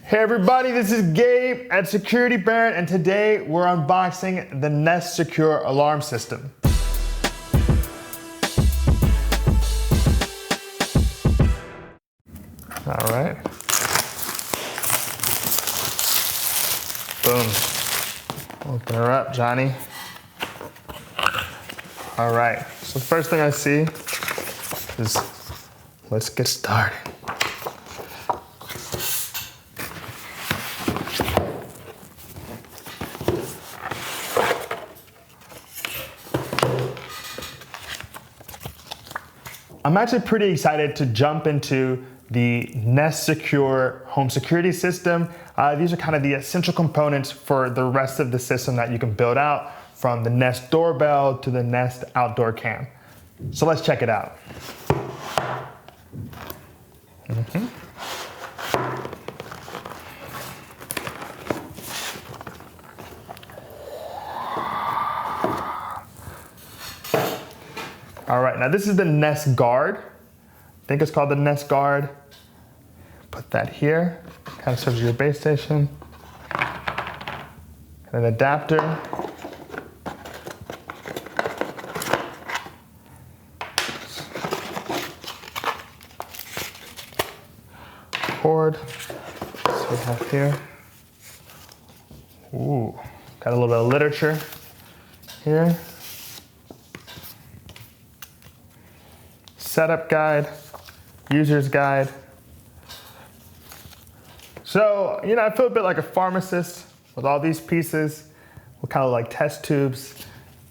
Hey everybody, this is Gabe at Security.org, and today we're unboxing the Nest Secure alarm system. All right. Boom. Open her up, Johnny. All right, so the first thing I see is, let's get started. I'm actually pretty excited to jump into the Nest Secure home security system. These are kind of the essential components for the rest of the system that you can build out, from the Nest doorbell to the Nest outdoor cam. So let's check it out. All right, now this is the Nest Guard. I think it's called the Nest Guard. Put that here, kind of serves as your base station. An adapter. Cord, so we have here. Ooh, got a little bit of literature here. Setup guide, user's guide. So, I feel a bit like a pharmacist with all these pieces. We're kind of like test tubes,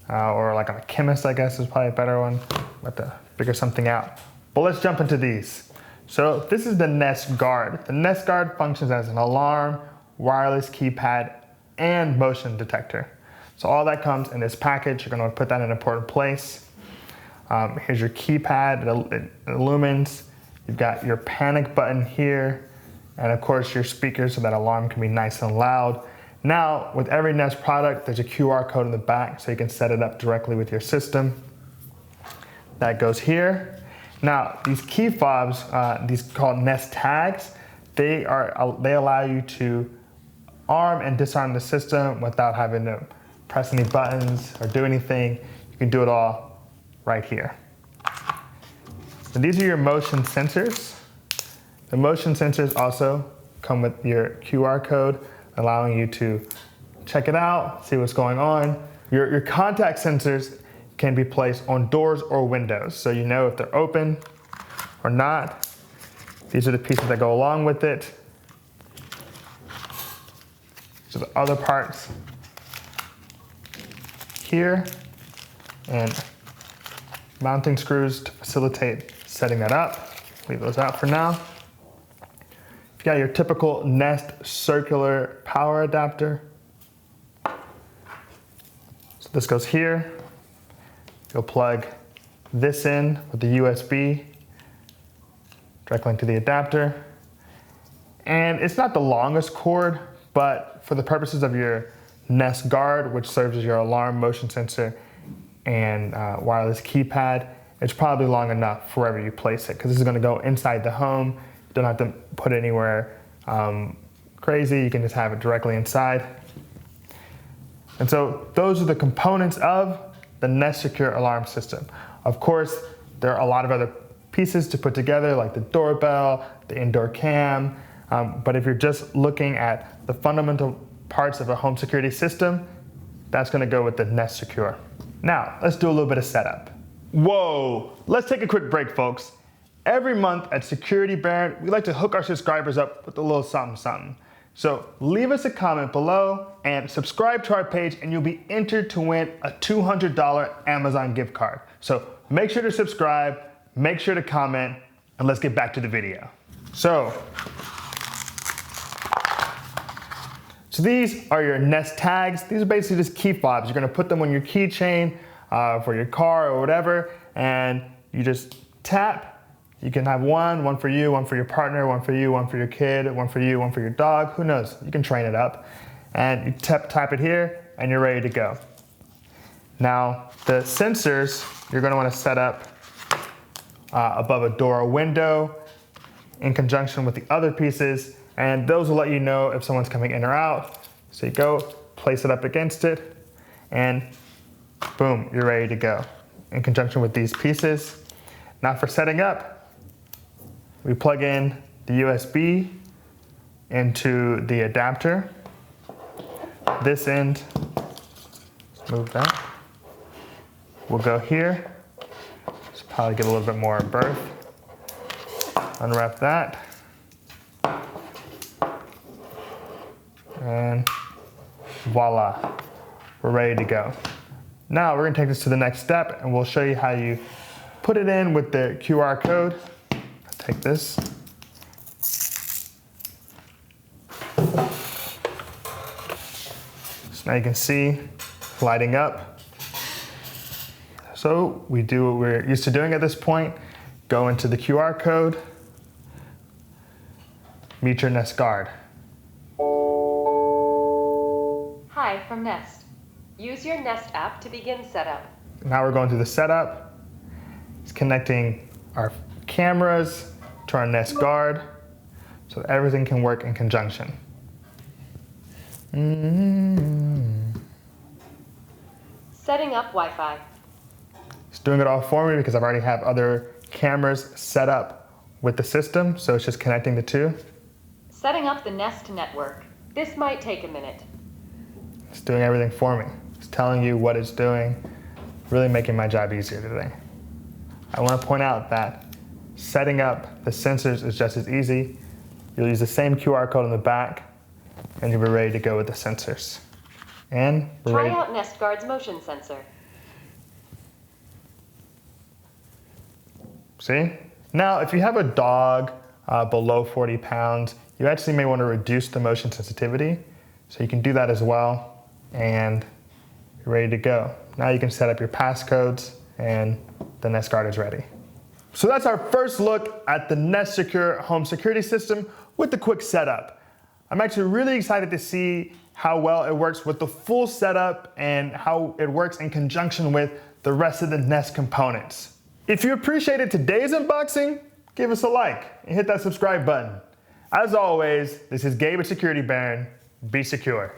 or like a chemist, I guess is probably a better one. Have to figure something out. But let's jump into these. So this is the Nest Guard. The Nest Guard functions as an alarm, wireless keypad, and motion detector. So all that comes in this package. You're gonna put that in an important place. Here's your keypad, it illumines. You've got your panic button here, and of course your speakers so that alarm can be nice and loud. Now, with every Nest product, there's a QR code in the back so you can set it up directly with your system. That goes here. Now, these key fobs, these called Nest tags, they allow you to arm and disarm the system without having to press any buttons or do anything. You can do it all right here. So these are your motion sensors. The motion sensors also come with your QR code, allowing you to check it out, see what's going on. Your contact sensors can be placed on doors or windows, so you know if they're open or not. These are the pieces that go along with it. So the other parts here, and mounting screws to facilitate setting that up. Leave those out for now. You've got your typical Nest circular power adapter. So this goes here. You'll plug this in with the USB directly into the adapter. And it's not the longest cord, but for the purposes of your Nest Guard, which serves as your alarm, motion sensor, and wireless keypad, it's probably long enough for wherever you place it, because this is going to go inside the home. You don't have to put it anywhere crazy. You can just have it directly inside. And so those are the components of the Nest Secure alarm system. Of course, there are a lot of other pieces to put together, like the doorbell, the indoor cam, but if you're just looking at the fundamental parts of a home security system, that's going to go with the Nest Secure. Now, let's do a little bit of setup. Whoa, let's take a quick break, folks. Every month at Security.org, we like to hook our subscribers up with a little something something. So leave us a comment below and subscribe to our page, and you'll be entered to win a $200 Amazon gift card. So make sure to subscribe, make sure to comment, and let's get back to the video. So these are your Nest tags. These are basically just key fobs. You're gonna put them on your keychain for your car or whatever, and you just tap. You can have one for you, one for your partner, one for you, one for your kid, one for you, one for your dog, who knows? You can train it up. And you tap it here, and you're ready to go. Now, the sensors, you're gonna wanna set up above a door or window in conjunction with the other pieces and those will let you know if someone's coming in or out. So you go, place it up against it, and boom, you're ready to go in conjunction with these pieces. Now for setting up, we plug in the USB into the adapter. This end, move that. We'll go here. Just probably give a little bit more berth. Unwrap that. And voila, we're ready to go. Now we're gonna take this to the next step and we'll show you how you put it in with the QR code. Take this. So now you can see lighting up. So we do what we're used to doing at this point. Go into the QR code, meet your Nest Guard. Hi from Nest. Use your Nest app to begin setup. Now we're going through the setup. It's connecting our cameras to our Nest Guard so that everything can work in conjunction. Setting up Wi-Fi. It's doing it all for me because I've already have other cameras set up with the system, so it's just connecting the two. Setting up the Nest network. This might take a minute. It's doing everything for me. It's telling you what it's doing, really making my job easier today. I want to point out that setting up the sensors is just as easy. You'll use the same QR code on the back, and you'll be ready to go with the sensors. And we're Try ready. out Nest Guard's motion sensor. See? Now, if you have a dog below 40 pounds, you actually may want to reduce the motion sensitivity. So you can do that as well, and you're ready to go. Now you can set up your passcodes, and the Nest Guard is ready. So that's our first look at the Nest Secure home security system with the quick setup. I'm actually really excited to see how well it works with the full setup and how it works in conjunction with the rest of the Nest components. If you appreciated today's unboxing, give us a like and hit that subscribe button. As always, this is Gabe at Security Baron. Be secure.